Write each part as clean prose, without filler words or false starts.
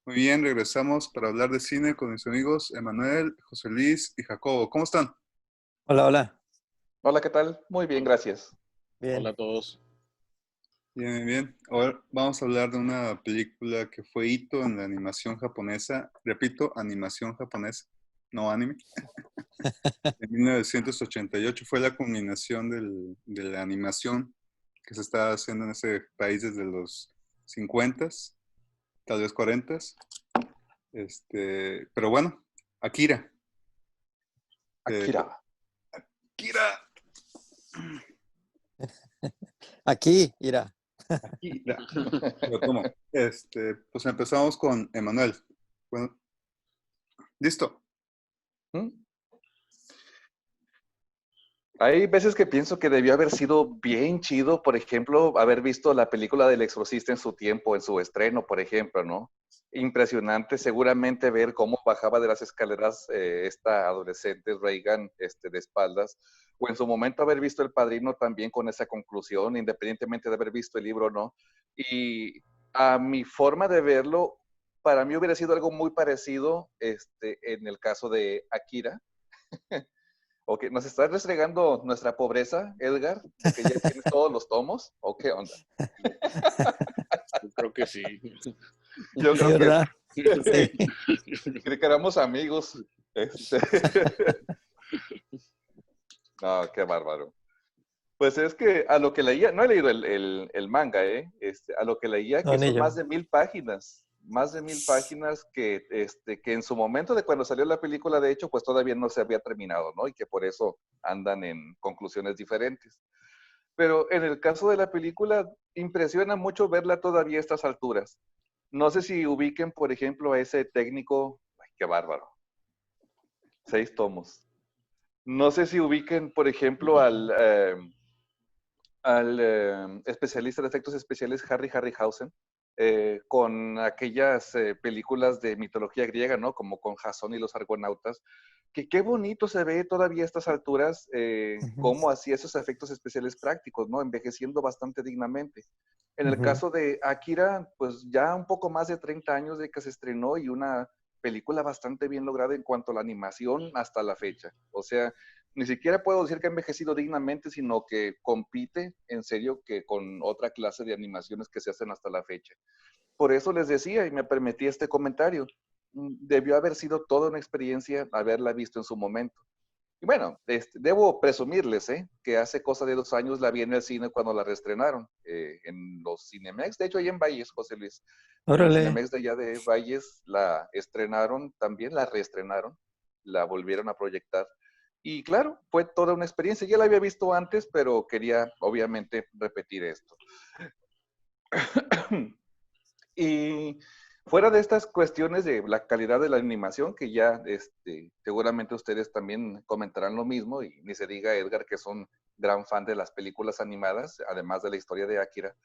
Muy bien, regresamos para hablar de cine con mis amigos Emanuel, José Luis y Jacobo. ¿Cómo están? Hola, hola. Hola, ¿qué tal? Muy bien, gracias. Bien. Hola a todos. Bien, bien. Ahora vamos a hablar de una película que fue hito en la animación japonesa. Repito, animación japonesa, no anime. En 1988 fue la culminación de la animación que se estaba haciendo en ese país desde los 50, tal vez 40. Pero bueno, Akira. Eh, Akira. Akira. Aquí, mira. Akira. Lo tomo. Pues empezamos con Emanuel. Bueno, listo. ¿Mm? Hay veces que pienso que debió haber sido bien chido, por ejemplo, haber visto la película del Exorcista en su tiempo, en su estreno, por ejemplo, ¿no? Impresionante seguramente ver cómo bajaba de las escaleras esta adolescente Reagan de espaldas, o en su momento haber visto El Padrino también con esa conclusión, independientemente de haber visto el libro o no. Y a mi forma de verlo, para mí hubiera sido algo muy parecido en el caso de Akira. Ok, ¿nos estás restregando nuestra pobreza, Edgar? ¿De que ya tienes todos los tomos? ¿O qué onda? Yo creo que sí. Yo Sí, creo que ¿verdad? Sí. creí que éramos amigos. No, qué bárbaro. Pues es que a lo que leía, no he leído el manga, a lo que leía No, que ni son yo. más de 1000 páginas que en su momento de cuando salió la película, de hecho, pues todavía no se había terminado, ¿no? Y que por eso andan en conclusiones diferentes. Pero en el caso de la película, impresiona mucho verla todavía a estas alturas. No sé si ubiquen, por ejemplo, a ese técnico, ay, qué bárbaro, 6 tomos. No sé si ubiquen, por ejemplo, al especialista de efectos especiales Harry Harryhausen, con aquellas películas de mitología griega, ¿no? Como con Jasón y los Argonautas, que qué bonito se ve todavía a estas alturas, cómo hacía esos efectos especiales prácticos, ¿no? Envejeciendo bastante dignamente. En el caso de Akira, pues ya un poco más de 30 años de que se estrenó y una película bastante bien lograda en cuanto a la animación hasta la fecha. O sea, ni siquiera puedo decir que ha envejecido dignamente, sino que compite en serio que con otra clase de animaciones que se hacen hasta la fecha. Por eso les decía y me permití este comentario. Debió haber sido toda una experiencia haberla visto en su momento. Y bueno, debo presumirles que hace cosa de 2 años la vi en el cine cuando la reestrenaron, en los Cinemex, de hecho ahí en Valles, José Luis, en el Órale. Cinemex de allá de Valles la estrenaron también, la reestrenaron, la volvieron a proyectar. Y claro, fue toda una experiencia. Ya la había visto antes, pero quería obviamente repetir esto. Y fuera de estas cuestiones de la calidad de la animación, que ya seguramente ustedes también comentarán lo mismo, y ni se diga Edgar, que es un gran fan de las películas animadas, además de la historia de Akira.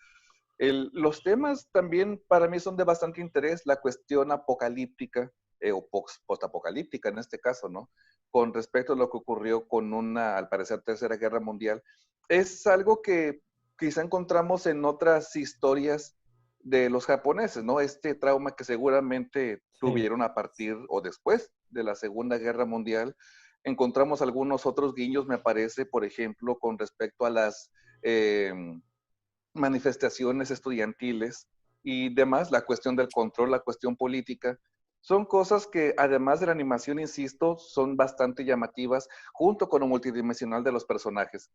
Los temas también para mí son de bastante interés, la cuestión apocalíptica, o postapocalíptica en este caso, ¿no? Con respecto a lo que ocurrió con una, al parecer, Tercera Guerra Mundial. Es algo que quizá encontramos en otras historias de los japoneses, ¿no? Este trauma que seguramente Sí. tuvieron a partir o después de la Segunda Guerra Mundial. Encontramos algunos otros guiños, me parece, por ejemplo, con respecto a las manifestaciones estudiantiles y demás, la cuestión del control, la cuestión política. Son cosas que, además de la animación, insisto, son bastante llamativas, junto con lo multidimensional de los personajes.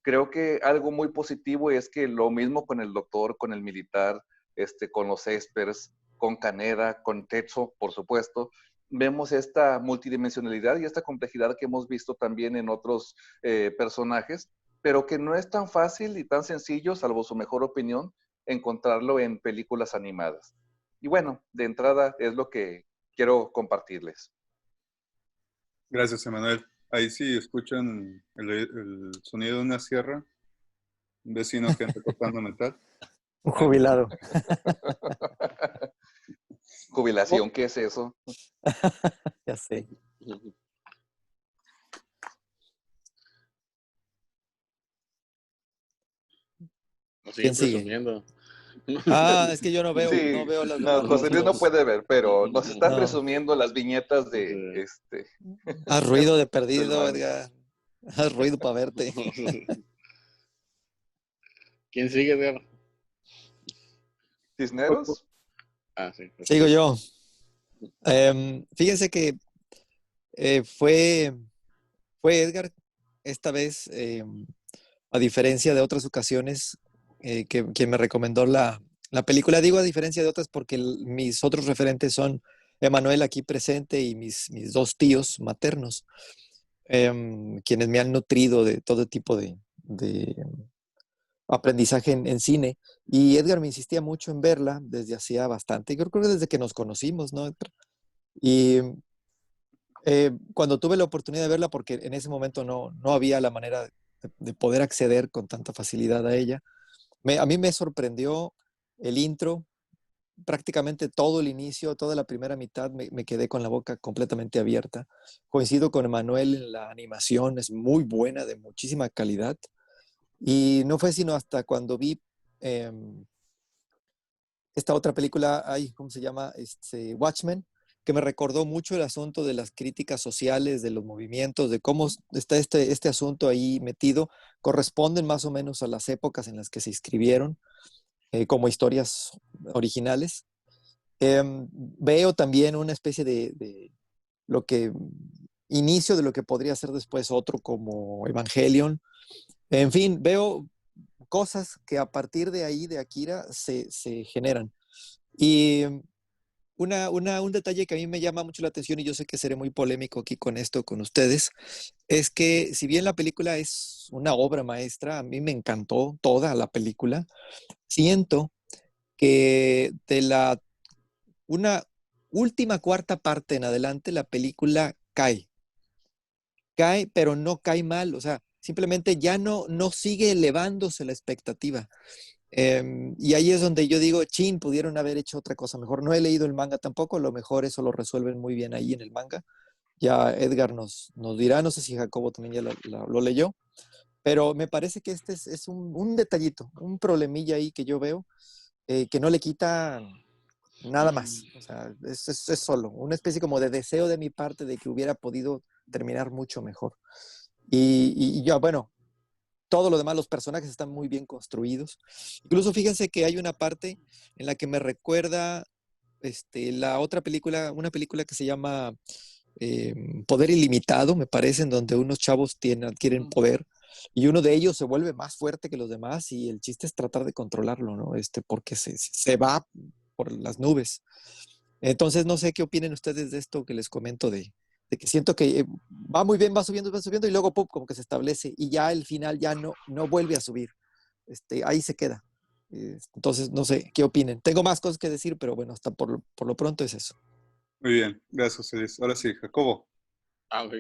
Creo que algo muy positivo es que lo mismo con el doctor, con el militar, con los espers, con Kaneda, con Tetsuo, por supuesto, vemos esta multidimensionalidad y esta complejidad que hemos visto también en otros personajes, pero que no es tan fácil y tan sencillo, salvo su mejor opinión, encontrarlo en películas animadas. Y bueno, de entrada es lo que quiero compartirles. Gracias, Emanuel. Ahí sí escuchan el sonido de una sierra, un vecino que anda cortando metal. Un jubilado. Jubilación, ¿qué es eso? Ya sé. Nos ¿Quién siguen sigue? presumiendo. Es que yo no veo, Sí, no veo no, José Luis no los- puede ver, pero nos está no. presumiendo las viñetas de Haz ruido de del perdido, mame. Edgar. Haz ruido para verte. ¿Quién sigue, Edgar? ¿Cisneros? Ah, sí. Sigo yo. Fíjense que fue Edgar esta vez, a diferencia de otras ocasiones, que quien me recomendó la película. Digo a diferencia de otras porque mis otros referentes son Emanuel aquí presente y mis dos tíos maternos, quienes me han nutrido de todo tipo de aprendizaje en cine. Y Edgar me insistía mucho en verla desde hacía bastante, creo que desde que nos conocimos, ¿no, Edgar? Y cuando tuve la oportunidad de verla, porque en ese momento no había la manera de poder acceder con tanta facilidad a ella, a mí me sorprendió el intro, prácticamente todo el inicio, toda la primera mitad, me quedé con la boca completamente abierta. Coincido con Emanuel en la animación, es muy buena, de muchísima calidad. Y no fue sino hasta cuando vi eh, esta otra película, ¿cómo se llama? Watchmen, que me recordó mucho el asunto de las críticas sociales, de los movimientos, de cómo está este asunto ahí metido, corresponden más o menos a las épocas en las que se escribieron como historias originales. Veo también una especie de lo que, inicio de lo que podría ser después otro como Evangelion. En fin, veo cosas que a partir de ahí, de Akira, se generan. Y un detalle que a mí me llama mucho la atención, y yo sé que seré muy polémico aquí con esto, con ustedes, es que si bien la película es una obra maestra, a mí me encantó toda la película, siento que de una última cuarta parte en adelante, la película cae, pero no cae mal, o sea, simplemente ya no sigue elevándose la expectativa. Y ahí es donde yo digo, chin, pudieron haber hecho otra cosa mejor. No he leído el manga tampoco, a lo mejor eso lo resuelven muy bien ahí en el manga. Ya Edgar nos dirá, no sé si Jacobo también ya lo leyó, pero me parece que este es un detallito, un problemilla ahí que yo veo, que no le quita nada más. O sea, es solo una especie como de deseo de mi parte de que hubiera podido terminar mucho mejor. Y ya, bueno, todo lo demás, los personajes están muy bien construidos. Incluso fíjense que hay una parte en la que me recuerda la otra película, una película que se llama eh, Poder Ilimitado, me parece, en donde unos chavos adquieren poder y uno de ellos se vuelve más fuerte que los demás y el chiste es tratar de controlarlo, ¿no? Porque se va por las nubes. Entonces, no sé qué opinen ustedes de esto que les comento de que siento que va muy bien, va subiendo y luego pum, como que se establece y ya el final ya no vuelve a subir. Ahí se queda. Entonces, no sé qué opinen. Tengo más cosas que decir, pero bueno, hasta por lo pronto es eso. Muy bien, gracias, José Luis. Ahora sí, Jacobo. Ah, ok.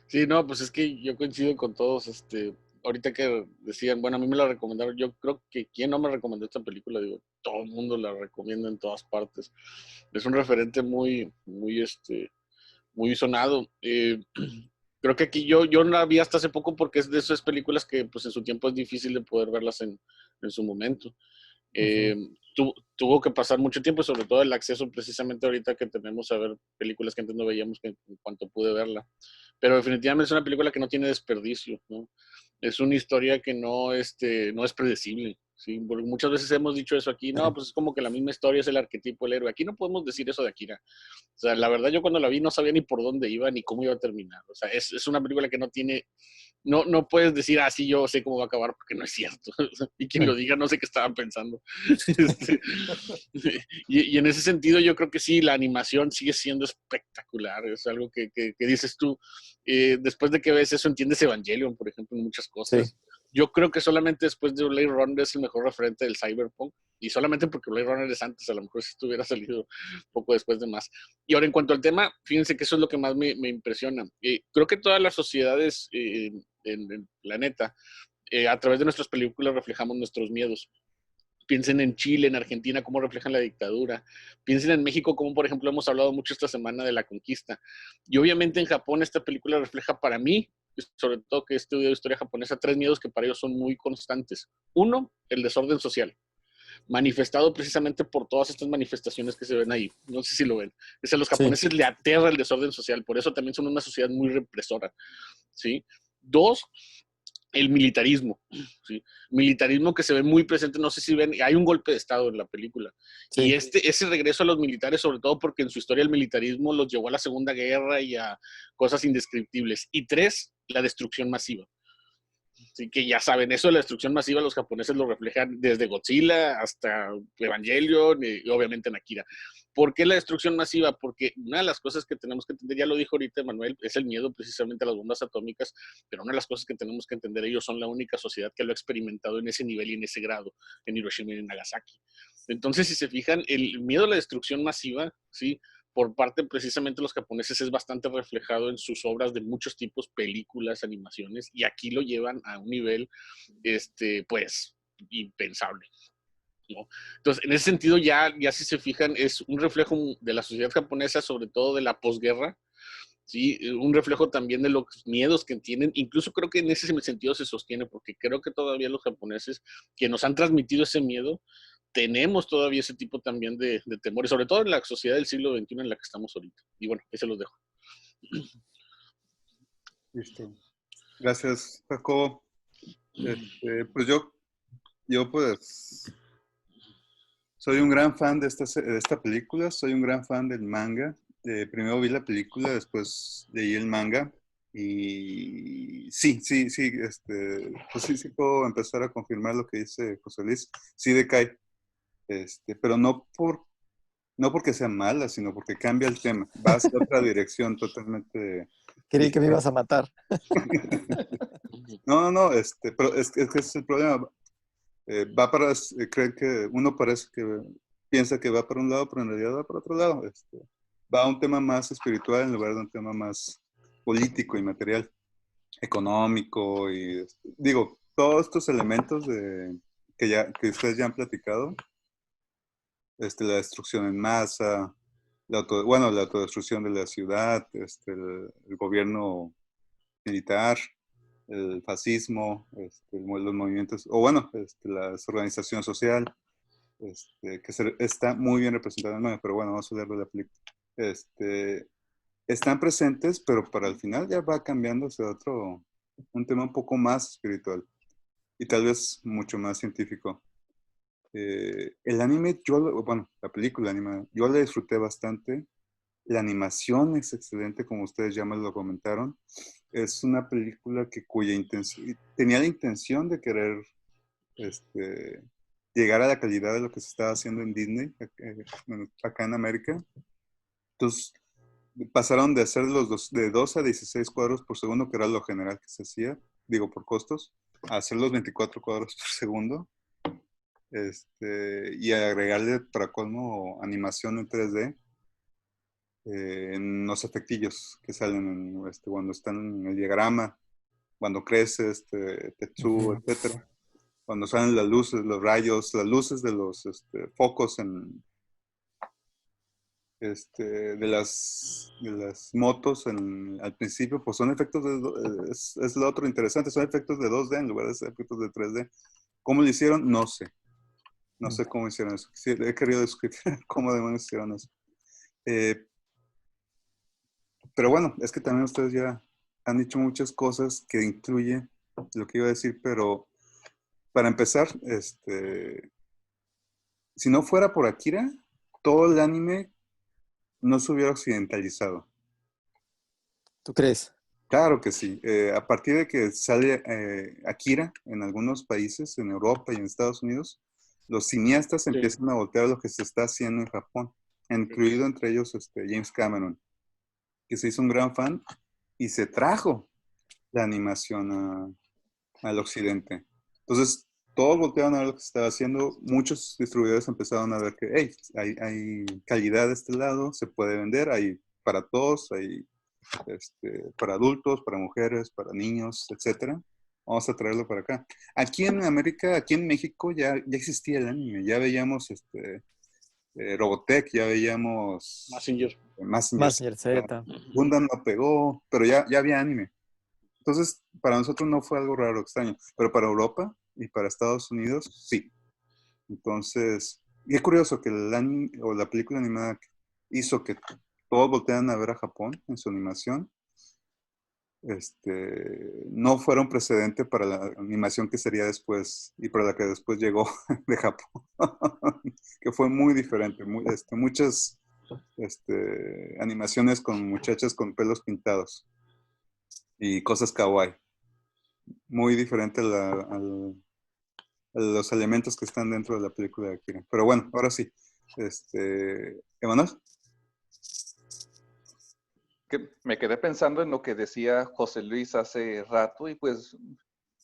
Sí, no, pues es que yo coincido con todos, ahorita que decían, bueno, a mí me la recomendaron, yo creo que quien no me recomendó esta película, digo, todo el mundo la recomienda en todas partes. Es un referente muy sonado. Creo que aquí yo no la vi hasta hace poco porque es de esas películas que pues en su tiempo es difícil de poder verlas en su momento. Eh, tuvo que pasar mucho tiempo, sobre todo el acceso precisamente ahorita que tenemos a ver películas que antes no veíamos que en cuanto pude verla. Pero definitivamente es una película que no tiene desperdicio, ¿no? Es una historia que no es predecible, ¿sí? Porque muchas veces hemos dicho eso aquí, no, pues es como que la misma historia es el arquetipo del héroe. Aquí no podemos decir eso de Akira. O sea, la verdad yo cuando la vi no sabía ni por dónde iba ni cómo iba a terminar. O sea, es una película que no puedes decir, sí, yo sé cómo va a acabar, porque no es cierto. Y quien lo diga, no sé qué estaban pensando. Y en ese sentido, yo creo que sí, la animación sigue siendo espectacular. Es algo que dices tú, después de que ves eso, entiendes Evangelion, por ejemplo, en muchas Sí. cosas. Yo creo que solamente después de Blade Runner es el mejor referente del cyberpunk. Y solamente porque Blade Runner es antes, a lo mejor si esto hubiera salido poco después de más. Y ahora, en cuanto al tema, fíjense que eso es lo que más me impresiona. Creo que todas las sociedades en el planeta, a través de nuestras películas reflejamos nuestros miedos. Piensen en Chile, en Argentina, cómo reflejan la dictadura. Piensen en México, como por ejemplo hemos hablado mucho esta semana de la conquista. Y obviamente en Japón esta película refleja para mí, sobre todo que he estudiado historia japonesa, tres miedos que para ellos son muy constantes. Uno, el desorden social. manifestado precisamente por todas estas manifestaciones que se ven ahí. No sé si lo ven. Es a los Sí. japoneses le aterra el desorden social, por eso también son una sociedad muy represora, ¿sí? Dos, el militarismo, ¿sí? Militarismo que se ve muy presente, no sé si ven, hay un golpe de estado en la película. Sí. Y ese regreso a los militares, sobre todo porque en su historia el militarismo los llevó a la Segunda Guerra y a cosas indescriptibles. Y tres, la destrucción masiva. Así que ya saben, eso de la destrucción masiva los japoneses lo reflejan desde Godzilla hasta Evangelion y obviamente en Akira. ¿Por qué la destrucción masiva? Porque una de las cosas que tenemos que entender, ya lo dijo ahorita Manuel, es el miedo precisamente a las bombas atómicas, pero una de las cosas que tenemos que entender, ellos son la única sociedad que lo ha experimentado en ese nivel y en ese grado, en Hiroshima y en Nagasaki. Entonces, si se fijan, el miedo a la destrucción masiva, ¿sí? Por parte precisamente de los japoneses es bastante reflejado en sus obras de muchos tipos, películas, animaciones, y aquí lo llevan a un nivel, pues, impensable, ¿no? Entonces, en ese sentido, ya si se fijan, es un reflejo de la sociedad japonesa, sobre todo de la posguerra, ¿sí? Un reflejo también de los miedos que tienen, incluso creo que en ese sentido se sostiene, porque creo que todavía los japoneses que nos han transmitido ese miedo, tenemos todavía ese tipo también de temores, sobre todo en la sociedad del siglo XXI en la que estamos ahorita. Y bueno, ahí se los dejo. Listo. Gracias, Jacobo. Pues yo pues soy un gran fan de esta película, soy un gran fan del manga. Primero vi la película, después leí el manga y sí, pues sí puedo empezar a confirmar lo que dice José Luis, sí decae, pero no porque sea mala, sino porque cambia el tema, va hacia otra dirección totalmente Creí que me diferente. ibas a matar. No, pero es que ese es el problema. Creen que uno parece que piensa que va para un lado, pero en realidad va para otro lado. Va a un tema más espiritual en lugar de un tema más político y material, económico y digo, todos estos elementos que ustedes ya han platicado, la destrucción en masa, la autodestrucción de la ciudad, el gobierno militar, el fascismo, los movimientos, o bueno, la organización social, está muy bien representada en el manga, pero bueno, vamos a hablar de la película. Están presentes, pero para el final ya va cambiando hacia un tema un poco más espiritual y tal vez mucho más científico. El anime, la película animada, yo la disfruté bastante. La animación es excelente, como ustedes ya me lo comentaron. Es una película tenía la intención de querer llegar a la calidad de lo que se estaba haciendo en Disney, acá en América. Entonces, pasaron de hacer de 2 a 16 cuadros por segundo, que era lo general que se hacía, digo, por costos, a hacer los 24 cuadros por segundo. Y agregarle, para colmo, animación en 3D. En los efectillos que salen cuando están en el diagrama, cuando crece Tetsu, etcétera. Cuando salen las luces, los rayos, las luces de los focos de las motos al principio, pues son efectos es lo otro interesante, son efectos de 2D en lugar de ser efectos de 3D. ¿Cómo lo hicieron? No sé. No sé cómo hicieron eso. Sí, he querido describir cómo demonios hicieron eso. Pero bueno, es que también ustedes ya han dicho muchas cosas que incluye lo que iba a decir, pero para empezar, si no fuera por Akira, todo el anime no se hubiera occidentalizado. ¿Tú crees? Claro que sí. A partir de que sale Akira en algunos países, en Europa y en Estados Unidos, los cineastas empiezan a voltear lo que se está haciendo en Japón, incluido entre ellos James Cameron, que se hizo un gran fan y se trajo la animación al occidente. Entonces, todos voltearon a ver lo que se estaba haciendo. Muchos distribuidores empezaron a ver que hey, hay calidad de este lado, se puede vender, hay para todos, hay para adultos, para mujeres, para niños, etcétera. Vamos a traerlo para acá. Aquí en América, aquí en México ya existía el anime, ya veíamos Robotech, ya veíamos Mazinger Z. Gundam no pegó, pero ya había anime. Entonces, para nosotros no fue algo raro, extraño, pero para Europa y para Estados Unidos, sí. Entonces, y es curioso que el anime, o la película animada hizo que todos voltearan a ver a Japón en su animación. No fuera un precedente para la animación que sería después y para la que después llegó de Japón, que fue muy diferente. Muchas animaciones con muchachas con pelos pintados y cosas kawaii. Muy diferente a los elementos que están dentro de la película de Akira. Pero bueno, ahora sí. ¿Emanuel? Que me quedé pensando en lo que decía José Luis hace rato y pues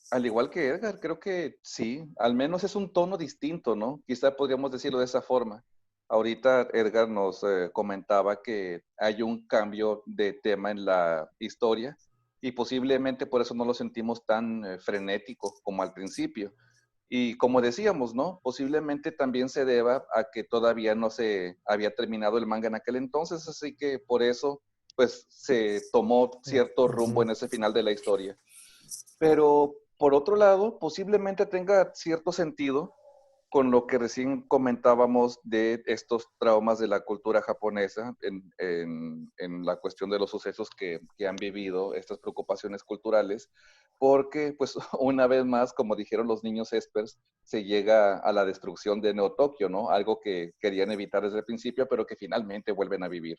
al igual que Edgar, creo que sí, al menos es un tono distinto, ¿no? Quizá podríamos decirlo de esa forma. Ahorita Edgar nos comentaba que hay un cambio de tema en la historia y posiblemente por eso no lo sentimos tan frenético como al principio. Y como decíamos, ¿no? Posiblemente también se deba a que todavía no se había terminado el manga en aquel entonces, así que por eso pues se tomó cierto rumbo en ese final de la historia. Pero por otro lado, posiblemente tenga cierto sentido con lo que recién comentábamos de estos traumas de la cultura japonesa en la cuestión de los sucesos que han vivido, estas preocupaciones culturales, porque pues una vez más, como dijeron los niños espers, se llega a la destrucción de Neo Tokio, ¿no? Algo que querían evitar desde el principio, pero que finalmente vuelven a vivir.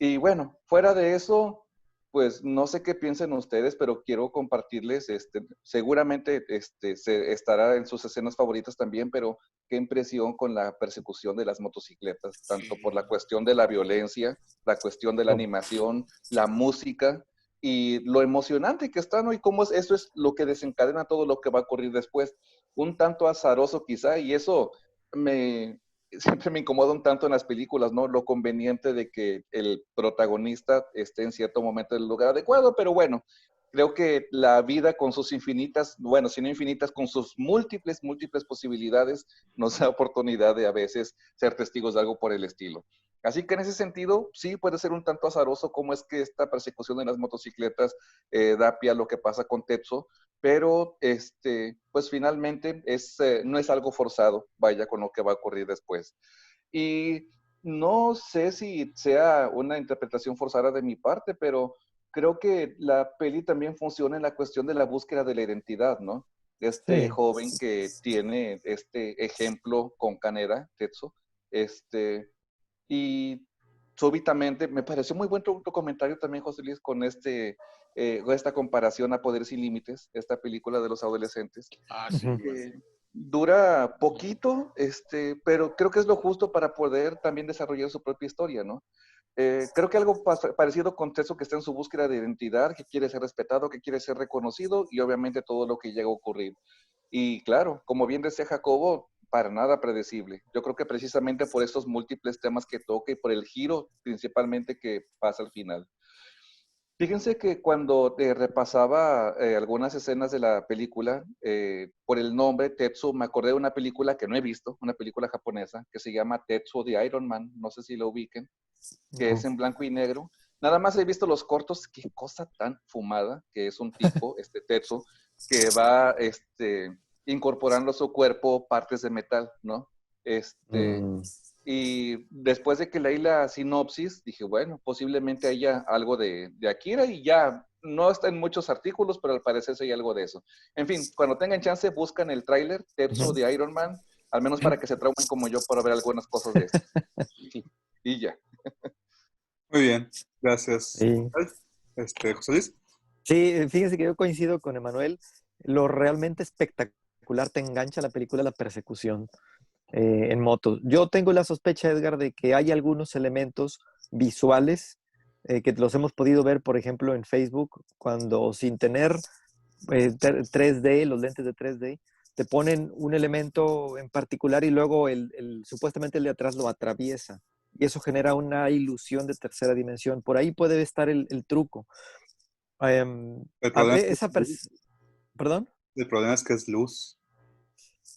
Y bueno, fuera de eso, pues no sé qué piensen ustedes, pero quiero compartirles, seguramente se estará en sus escenas favoritas también, pero qué impresión con la persecución de las motocicletas, tanto por la cuestión de la violencia, la cuestión de la animación, la música y lo emocionante que está, ¿no? Y cómo eso es lo que desencadena todo lo que va a ocurrir después. Un tanto azaroso quizá, y eso me, siempre me incomoda un tanto en las películas, ¿no? Lo conveniente de que el protagonista esté en cierto momento en el lugar adecuado, pero bueno, creo que la vida con sus infinitas, bueno, si no infinitas, con sus múltiples posibilidades, nos da oportunidad de a veces ser testigos de algo por el estilo. Así que en ese sentido, sí puede ser un tanto azaroso cómo es que esta persecución de las motocicletas da pie a lo que pasa con Tetsuo, pero pues finalmente no es algo forzado, vaya, con lo que va a ocurrir después. Y no sé si sea una interpretación forzada de mi parte, pero creo que la peli también funciona en la cuestión de la búsqueda de la identidad, ¿no? Este Sí. joven que tiene este ejemplo con Kaneda, Tetsuo, y súbitamente me pareció muy buen tu comentario también, José Luis, con esta comparación a Poder Sin Límites, esta película de los adolescentes, Ah, sí. Ujú. que dura poquito, pero creo que es lo justo para poder también desarrollar su propia historia, ¿no? Creo que algo parecido con Tetsuo, que está en su búsqueda de identidad, que quiere ser respetado, que quiere ser reconocido y obviamente todo lo que llega a ocurrir. Y claro, como bien decía Jacobo, para nada predecible. Yo creo que precisamente por estos múltiples temas que toca y por el giro principalmente que pasa al final. Fíjense que cuando repasaba algunas escenas de la película, por el nombre Tetsuo, me acordé de una película que no he visto, una película japonesa que se llama Tetsuo de Iron Man, no sé si lo ubiquen, que es No. en blanco y negro. Nada más he visto los cortos, qué cosa tan fumada, que es un tipo, Tetsuo, que va incorporando a su cuerpo partes de metal, ¿no? Mm. Y después de que leí la sinopsis, dije, bueno, posiblemente haya algo de Akira y ya no está en muchos artículos, pero al parecer sí hay algo de eso. En fin, cuando tengan chance, buscan el tráiler Tetsuo de Iron Man, al menos para que se traumen como yo para ver algunas cosas de esto. Y ya. Muy bien, gracias. Sí. José Luis. Sí, fíjense que yo coincido con Emanuel. Lo realmente espectacular te engancha la película la persecución en moto. Yo tengo la sospecha, Edgar, de que hay algunos elementos visuales que los hemos podido ver, por ejemplo, en Facebook, cuando sin tener 3D, los lentes de 3D, te ponen un elemento en particular y luego supuestamente el de atrás lo atraviesa. Y eso genera una ilusión de tercera dimensión. Por ahí puede estar el truco. El problema es que Esa es luz. ¿Perdón? El problema es que es luz.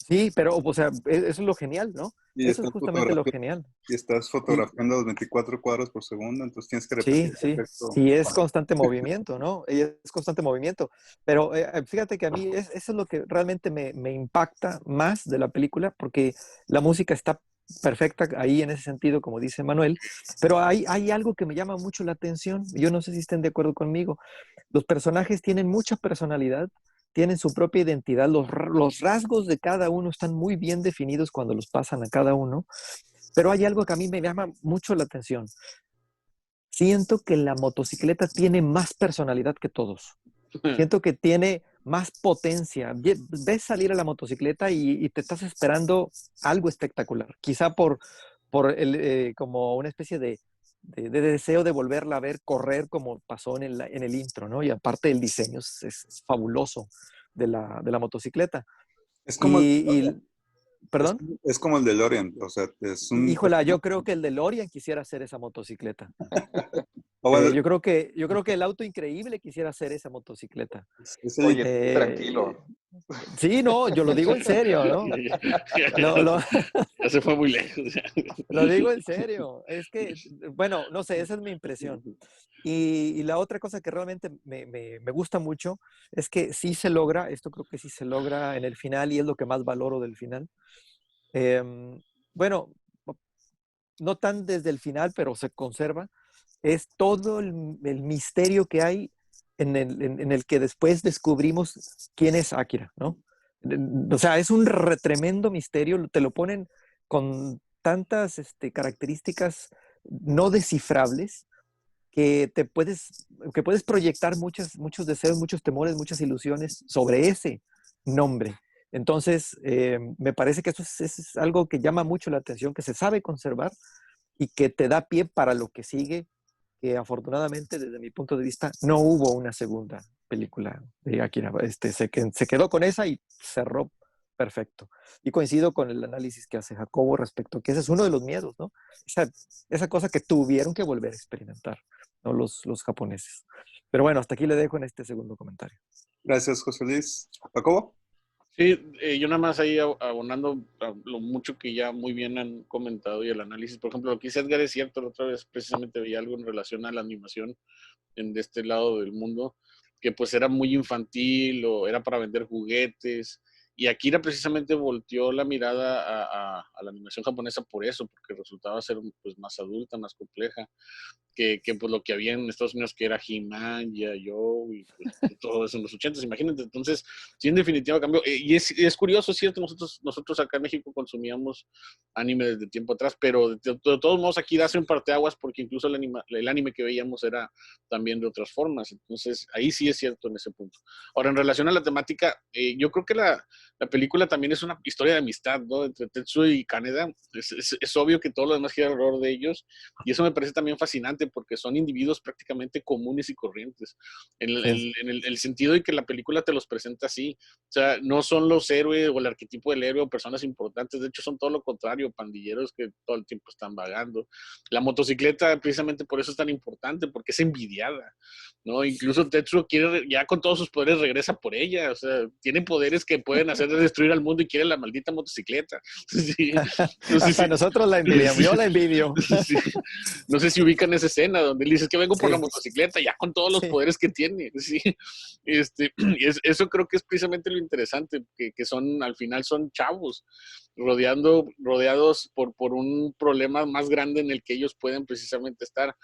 Sí, pero, o sea, eso es lo genial, ¿no? Y Eso es estás justamente lo genial. y estás Y, fotografiando los 24 cuadros por segundo, entonces tienes que repetir sí, el sí. efecto. Y es constante movimiento, ¿no? Y es constante movimiento. Pero fíjate que a mí eso es lo que realmente me impacta más de la película, porque la música está perfecta ahí en ese sentido, como dice Manuel, pero hay algo que me llama mucho la atención. Yo no sé si estén de acuerdo conmigo. Los personajes tienen mucha personalidad, tienen su propia identidad, los rasgos de cada uno están muy bien definidos cuando los pasan a cada uno, pero hay algo que a mí me llama mucho la atención. Siento que la motocicleta tiene más personalidad que todos. Siento que tiene más potencia. Ves salir a la motocicleta y te estás esperando algo espectacular. Quizá como una especie de deseo de volverla a ver correr como pasó en el intro, ¿no? Y aparte el diseño es fabuloso de la motocicleta. Es como el Y, DeLorean. Es, perdón, es como el DeLorean, o sea, es un... híjola, yo creo que el DeLorean quisiera hacer esa motocicleta. o bueno, Yo creo que el auto increíble quisiera hacer esa motocicleta. es Oye, el... Eh, tranquilo. sí, no, yo lo digo en serio, ¿no? Lo, Ya se fue muy lejos. lo digo en serio. Es que, bueno, no sé, esa es mi impresión. Y la otra cosa que realmente me gusta mucho es que sí se logra, esto creo que sí se logra en el final y es lo que más valoro del final. Em, bueno, no tan desde el final, pero se conserva, es todo el misterio que hay en el que después descubrimos quién es Akira, ¿no? O sea, es un tremendo misterio, te lo ponen con tantas características no descifrables que puedes proyectar muchos deseos, muchos temores, muchas ilusiones sobre ese nombre. Entonces, me parece que eso es algo que llama mucho la atención, que se sabe conservar y que te da pie para lo que sigue, que afortunadamente, desde mi punto de vista, no hubo una segunda película de Akira. Se quedó con esa y cerró perfecto. Y coincido con el análisis que hace Jacobo respecto a que ese es uno de los miedos, ¿no? Esa cosa que tuvieron que volver a experimentar, ¿no? Los japoneses. Pero bueno, hasta aquí le dejo en este segundo comentario. Gracias, José Luis. ¿Jacobo? Sí, yo nada más ahí abonando a lo mucho que ya muy bien han comentado y el análisis. Por ejemplo, lo que dice Edgar es cierto, la otra vez precisamente veía algo en relación a la animación de este lado del mundo, que pues era muy infantil o era para vender juguetes. Y Akira precisamente volteó la mirada a la animación japonesa por eso, porque resultaba ser pues más adulta, más compleja que pues lo que había en Estados Unidos, que era He-Man, Joe y pues, todo eso en los 80s, imagínate. Entonces, sí, en definitiva cambió. Y es curioso, cierto, nosotros acá en México consumíamos anime desde tiempo atrás, pero de todos modos aquí hace un parteaguas porque incluso el anime que veíamos era también de otras formas. Entonces, ahí sí es cierto en ese punto. Ahora, en relación a la temática, yo creo que la película también es una historia de amistad, ¿no? Entre Tetsuo y Kaneda. Es obvio que todo lo demás gira alrededor de ellos y eso me parece también fascinante porque son individuos prácticamente comunes y corrientes, Sí. en el sentido de que la película te los presenta así. O sea, no son los héroes o el arquetipo del héroe o personas importantes, de hecho son todo lo contrario, pandilleros que todo el tiempo están vagando. La motocicleta precisamente por eso es tan importante, porque es envidiada, ¿no? Incluso Tetsuo quiere, ya con todos sus poderes regresa por ella, o sea, tiene poderes que pueden hacer destruir al mundo y quiere la maldita motocicleta. Sí. No sé Hasta si, nosotros la envidiamos, sí, yo la envidio. sí. No sé si ubican esa escena donde él dice que vengo por la Sí, motocicleta ya con todos los sí. poderes que tiene. Sí. Eso creo que es precisamente lo interesante, que son, al final son chavos, rodeados por un problema más grande en el que ellos pueden precisamente estar.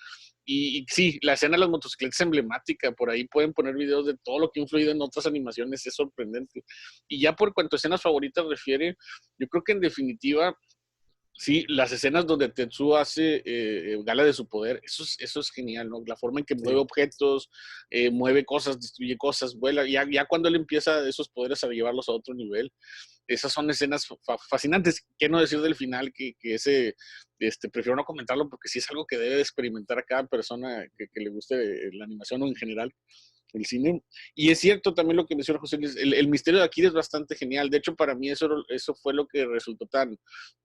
Y sí, la escena de las motocicletas es emblemática, por ahí pueden poner videos de todo lo que ha influido en otras animaciones, es sorprendente. Y ya por cuanto a escenas favoritas refiere, yo creo que en definitiva sí, las escenas donde Tetsuo hace gala de su poder, eso es genial, ¿no? La forma en que mueve Sí. objetos, mueve cosas, destruye cosas, vuela, ya cuando él empieza esos poderes a llevarlos a otro nivel, esas son escenas fascinantes. ¿Qué no decir del final? Que ese, prefiero no comentarlo porque sí es algo que debe de experimentar a cada persona que le guste la animación o en general el cine. Y es cierto también lo que menciona José Luis, el misterio de Akira es bastante genial. De hecho, para mí eso fue lo que resultó tan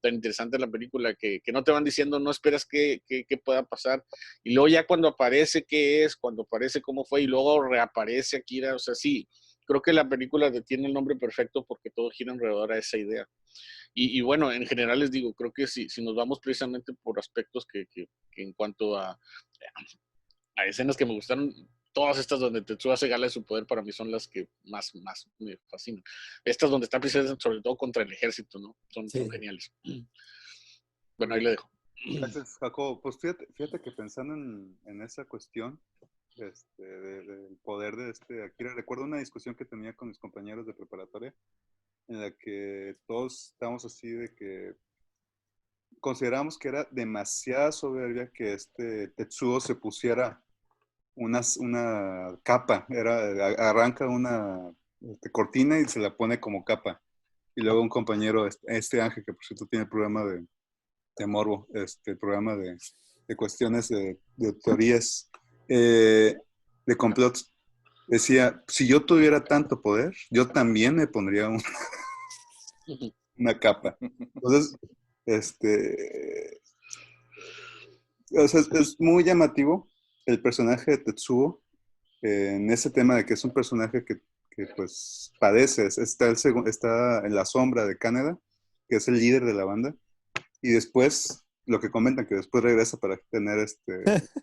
interesante en la película, que no te van diciendo, no esperas qué pueda pasar. Y luego ya cuando aparece qué es, cuando aparece cómo fue, y luego reaparece Akira, o sea, sí, creo que la película tiene el nombre perfecto porque todo gira alrededor a esa idea. Y bueno, en general les digo, creo que si nos vamos precisamente por aspectos que en cuanto a escenas que me gustaron, todas estas donde Tetsuo hace gala de su poder para mí son las que más me fascinan. Estas donde están precisamente sobre todo contra el ejército, ¿no? Son Sí. geniales. Bueno, ahí le dejo. Gracias, Jacobo. Pues fíjate que pensando en esa cuestión del poder de Akira, recuerdo una discusión que tenía con mis compañeros de preparatoria en la que todos estábamos así de que consideramos que era demasiada soberbia que Tetsuo se pusiera una capa, arranca una cortina y se la pone como capa. Y luego un compañero, Ángel, que por cierto tiene el programa de Morbo, programa de cuestiones de teorías de complots, decía, si yo tuviera tanto poder, yo también me pondría una capa. Entonces, o sea, es muy llamativo el personaje de Tetsuo en ese tema de que es un personaje que pues padece, está en la sombra de Kaneda, que es el líder de la banda, y después, lo que comentan, que después regresa para tener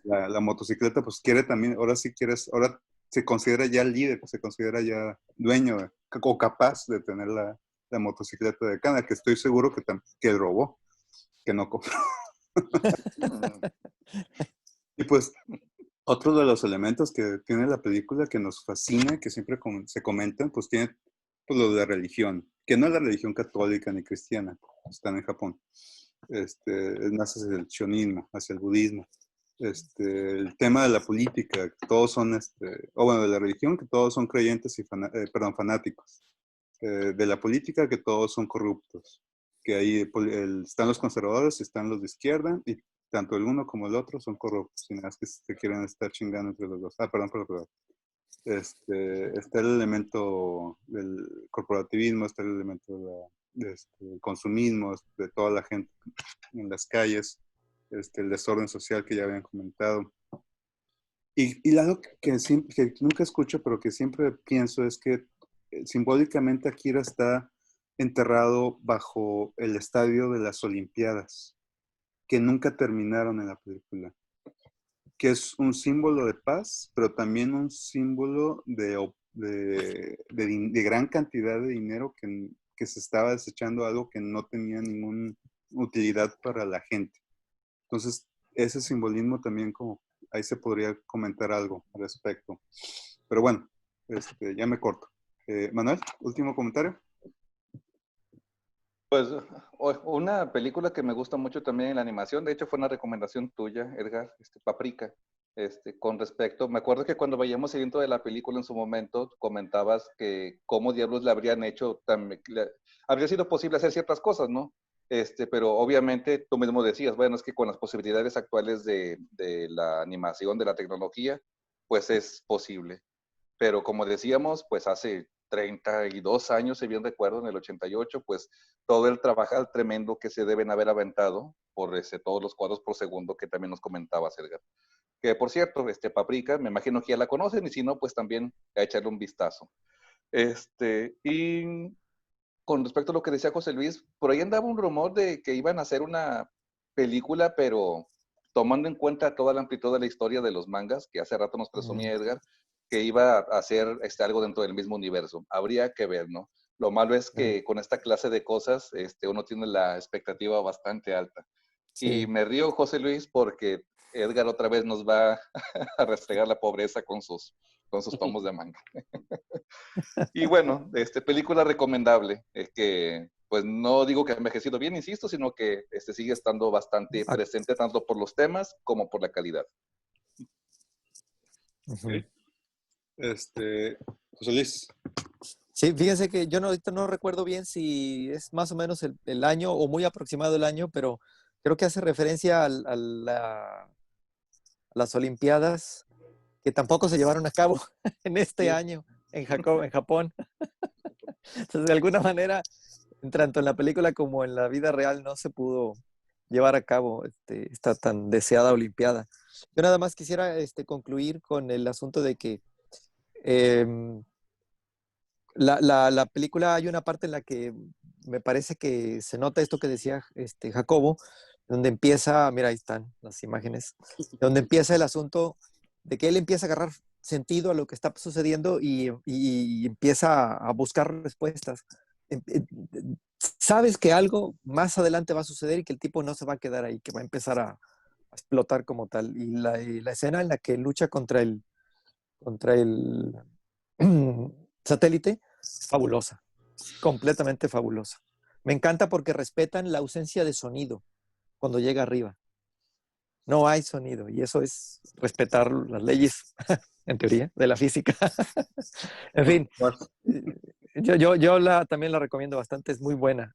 la motocicleta, pues quiere también, ahora se considera ya líder, se considera ya dueño o capaz de tener la motocicleta de Kaneda, que estoy seguro que robó, que no compró. Y pues otro de los elementos que tiene la película que nos fascina, que siempre se comentan, pues tiene pues, lo de religión, que no es la religión católica ni cristiana, están en Japón. Es más hacia el sionismo, hacia el budismo. El tema de la política, que todos son, o bueno, de la religión, que todos son creyentes y fanáticos. De la política, que todos son corruptos. Que ahí están los conservadores, están los de izquierda, y tanto el uno como el otro son corruptos, y nada más que se quieren estar chingando entre los dos. Perdón. Está el elemento del corporativismo, está el elemento del consumismo, de toda la gente en las calles, el desorden social que ya habían comentado. Y algo que nunca escucho, pero que siempre pienso es que simbólicamente Akira está enterrado bajo el estadio de las Olimpiadas, que nunca terminaron en la película, que es un símbolo de paz, pero también un símbolo de gran cantidad de dinero que se estaba desechando, algo que no tenía ninguna utilidad para la gente. Entonces, ese simbolismo también como ahí se podría comentar algo al respecto. Pero bueno, ya me corto. Manuel, último comentario. Pues una película que me gusta mucho también en la animación, de hecho fue una recomendación tuya, Edgar, Paprika. Con respecto, me acuerdo que cuando veíamos el intro de la película en su momento, comentabas que cómo diablos le habrían hecho, habría sido posible hacer ciertas cosas, ¿no? Pero obviamente tú mismo decías, bueno, es que con las posibilidades actuales de la animación, de la tecnología, pues es posible. Pero como decíamos, pues hace 32 años, si bien recuerdo, en el 88, pues todo el trabajo tremendo que se deben haber aventado por todos los cuadros por segundo que también nos comentaba Edgar. Que por cierto, Paprika, me imagino que ya la conocen y si no, pues también a echarle un vistazo. Y con respecto a lo que decía José Luis, por ahí andaba un rumor de que iban a hacer una película, pero tomando en cuenta toda la amplitud de la historia de los mangas, que hace rato nos presumía Edgar, que iba a hacer algo dentro del mismo universo. Habría que ver, ¿no? Lo malo es que con esta clase de cosas uno tiene la expectativa bastante alta. Sí. Y me río, José Luis, porque Edgar otra vez nos va a restregar la pobreza con sus tomos de manga. Y bueno, película recomendable, es que pues no digo que ha envejecido bien, insisto, sino que sigue estando bastante presente tanto por los temas como por la calidad. Okay. José Luis. Sí, fíjense que yo ahorita no recuerdo bien si es más o menos el año o muy aproximado el año, pero creo que hace referencia a las Olimpiadas que tampoco se llevaron a cabo en este año en Japón. Entonces, de alguna manera, tanto en la película como en la vida real no se pudo llevar a cabo esta tan deseada Olimpiada. Yo nada más quisiera concluir con el asunto de que La película hay una parte en la que me parece que se nota esto que decía Jacobo, donde empieza, mira, ahí están las imágenes, donde empieza el asunto de que él empieza a agarrar sentido a lo que está sucediendo y empieza a buscar respuestas. Sabes que algo más adelante va a suceder y que el tipo no se va a quedar ahí, que va a empezar a explotar como tal. Y la escena en la que lucha contra el satélite es fabulosa, completamente fabulosa. Me encanta porque respetan la ausencia de sonido cuando llega arriba. No hay sonido y eso es respetar las leyes, en teoría, de la física. En fin, yo también la recomiendo bastante, es muy buena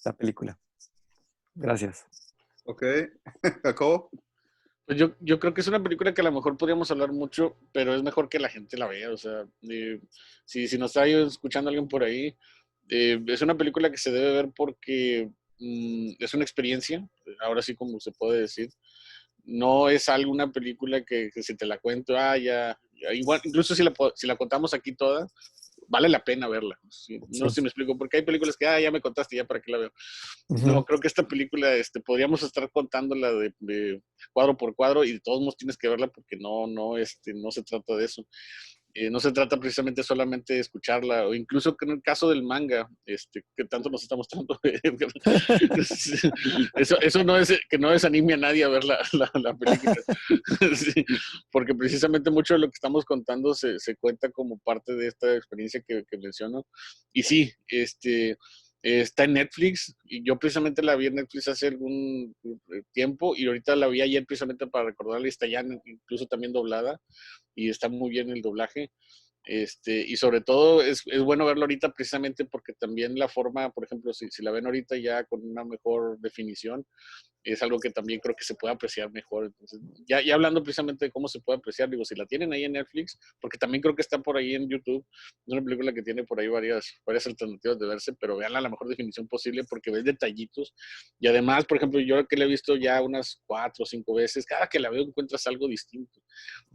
la película. Gracias. Ok, Jacobo. Pues yo creo que es una película que a lo mejor podríamos hablar mucho, pero es mejor que la gente la vea. O sea, si nos está escuchando alguien por ahí, es una película que se debe ver porque es una experiencia, ahora sí como se puede decir. No es alguna película que si te la cuento, igual, incluso si la contamos aquí toda, vale la pena verla. Sí, no sé si me explico, porque hay películas que, ya me contaste, ya para qué la veo. No, creo que esta película podríamos estar contándola de cuadro por cuadro y de todos modos tienes que verla porque no se trata de eso. No se trata precisamente solamente de escucharla, o incluso que en el caso del manga, que tanto nos está mostrando, eso no es que no desanime a nadie a ver la película, sí, porque precisamente mucho de lo que estamos contando se cuenta como parte de esta experiencia que menciono. Y sí, está en Netflix, y yo precisamente la vi en Netflix hace algún tiempo, y ahorita la vi ayer precisamente para recordarla, y está ya incluso también doblada, y está muy bien el doblaje. Y sobre todo es bueno verlo ahorita precisamente porque también la forma, por ejemplo, si la ven ahorita ya con una mejor definición, es algo que también creo que se puede apreciar mejor. Entonces, ya hablando precisamente de cómo se puede apreciar, digo, si la tienen ahí en Netflix, porque también creo que está por ahí en YouTube, es una película que tiene por ahí varias alternativas de verse, pero veanla a la mejor definición posible porque ves detallitos. Y además, por ejemplo, yo que la he visto ya unas 4 o 5 veces, cada que la veo encuentras algo distinto.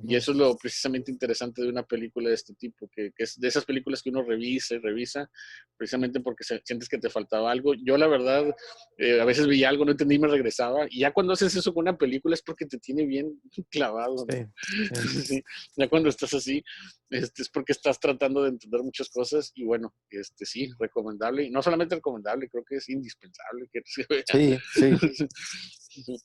Y eso es lo precisamente interesante de una película de este tipo, que es de esas películas que uno revisa y revisa, precisamente porque sientes que te faltaba algo. Yo, la verdad, a veces veía algo, no entendí, me regresaba. Y ya cuando haces eso con una película es porque te tiene bien clavado, ¿no? Sí. Sí. Ya cuando estás así, es porque estás tratando de entender muchas cosas. Y bueno, sí, recomendable. Y no solamente recomendable, creo que es indispensable que se vea. Sí.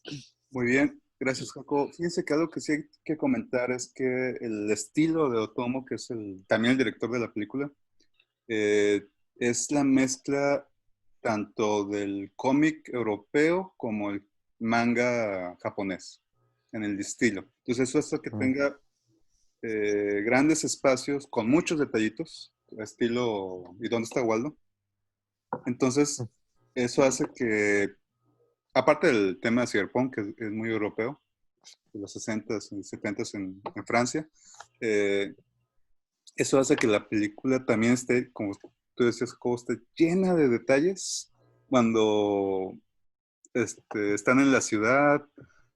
Muy bien, gracias, Jacobo. Fíjense que algo que sí hay que comentar es que el estilo de Otomo, que es también el director de la película, es la mezcla tanto del cómic europeo como el manga japonés en el estilo. Entonces eso hace que tenga grandes espacios con muchos detallitos, estilo ¿y dónde está Waldo? Entonces eso hace que, aparte del tema de cyberpunk, que es muy europeo, de los 60s y 70s en Francia, eso hace que la película también esté, como tú decías, como esté llena de detalles cuando están en la ciudad,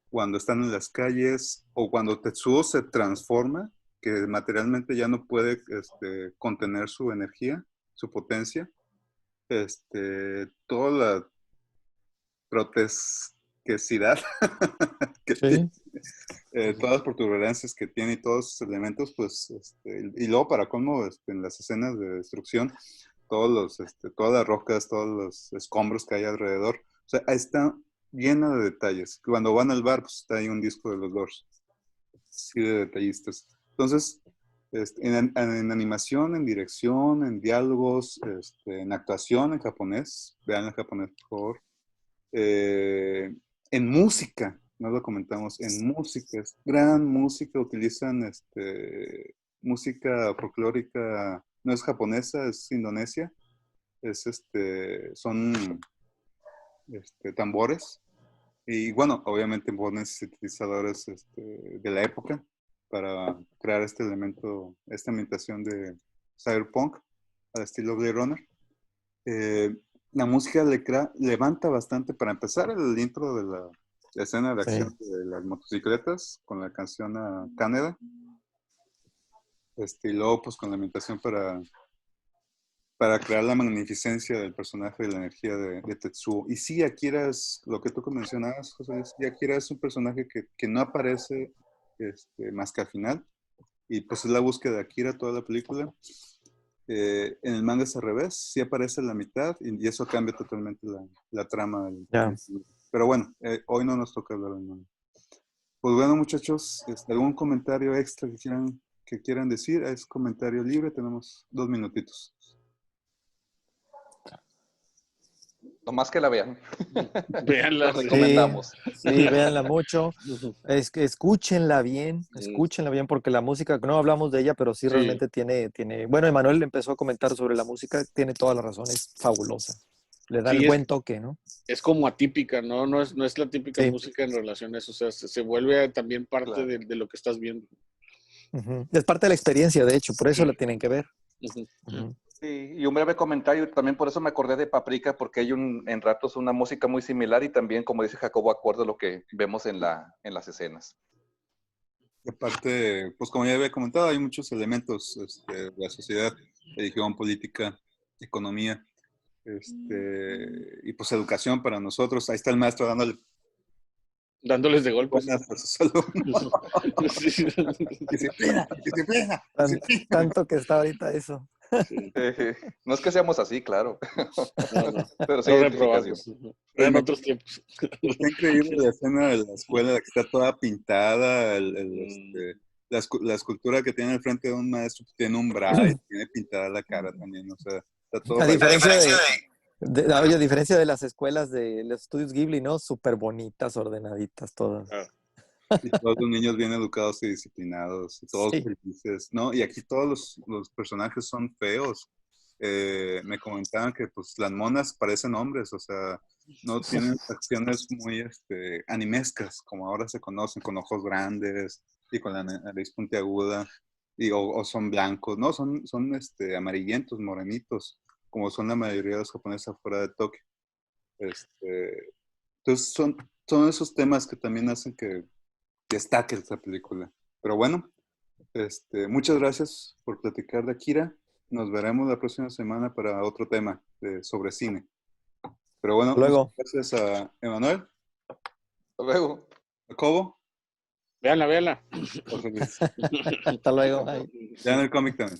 cuando están en las calles, o cuando Tetsuo se transforma, que materialmente ya no puede contener su energía, su potencia. Toda la grotesquecidad que tiene, todas las protuberancias que tiene y todos esos elementos, pues, y luego para colmo, en las escenas de destrucción, todas las rocas, todos los escombros que hay alrededor, o sea, está llena de detalles. Cuando van al bar, pues está ahí un disco de los Doors, sí, de detallistas. Entonces, en animación, en dirección, en diálogos, en actuación en japonés, vean en japonés, por favor. En música, no lo comentamos, en música, es gran música, utilizan música folclórica, no es japonesa, es indonesia, son tambores, y bueno, obviamente ponen sintetizadores de la época para crear este elemento, esta ambientación de cyberpunk al estilo Blade Runner. La música levanta bastante. Para empezar, el intro de la escena de acción de las motocicletas con la canción a Canada. Y luego, pues, con la ambientación para para crear la magnificencia del personaje de la energía de Tetsuo. Y sí, Akira es lo que tú mencionabas, José Luis. Y Akira es un personaje que no aparece más que al final. Y pues es la búsqueda de Akira toda la película. En el manga es al revés, sí aparece en la mitad y eso cambia totalmente la trama Ya. Pero bueno, hoy no nos toca hablar del manga. Pues bueno, muchachos, ¿algún comentario extra que quieran decir? Es comentario libre, tenemos 2 minutitos. Nomás que la vean. Véanla. Los recomendamos. Sí, véanla mucho. Es que escúchenla bien porque la música, no hablamos de ella, pero sí, Sí. realmente tiene, bueno, Emanuel empezó a comentar sobre la música, tiene toda la razón, es fabulosa. Le da Sí, el buen toque, ¿no? Es como atípica, ¿no? No es la típica Sí. música en relación a eso. O sea, se vuelve también parte Claro. de lo que estás viendo. Ujú. Es parte de la experiencia, de hecho, por eso la tienen que ver. Ujú. Ujú. Sí, y un breve comentario, también por eso me acordé de Paprika, porque hay en ratos una música muy similar y también, como dice Jacobo, acuerdo a lo que vemos en las escenas. Y aparte, pues como ya había comentado, hay muchos elementos de la sociedad, religión, política, economía, y pues educación para nosotros. Ahí está el maestro dándole Dándoles de golpes. buenas a sus alumnos. Sí. Disciplina, disciplina, Tan- disciplina. tanto que está ahorita eso. Sí. No es que seamos así, claro, No. pero sí Lo hay identificación. reprobamos. En otros tiempos. Está increíble la escena de la escuela, que está toda pintada, la escultura que tiene al frente de un maestro que tiene un bra y tiene pintada la cara también, o sea, está todo A rayado. diferencia oye, a diferencia de las escuelas de los estudios Ghibli, ¿no? Súper bonitas, ordenaditas, todas. Ah, Y todos los niños bien educados y disciplinados, y todos Sí. felices, ¿no? Y aquí todos los personajes son feos. Me comentaban que pues las monas parecen hombres, o sea, no tienen facciones muy animescas, como ahora se conocen, con ojos grandes y con la nariz puntiaguda, o son blancos, no, son amarillentos, morenitos, como son la mayoría de los japoneses afuera de Tokio. Entonces son esos temas que también hacen que destaque esta película. Pero bueno, muchas gracias por platicar de Akira. Nos veremos la próxima semana para otro tema sobre cine. Pero bueno, muchas Luego, gracias a Emanuel, Hasta luego. a Cobo, véanla. José Luis. hasta luego. Bye. Vean el cómic también.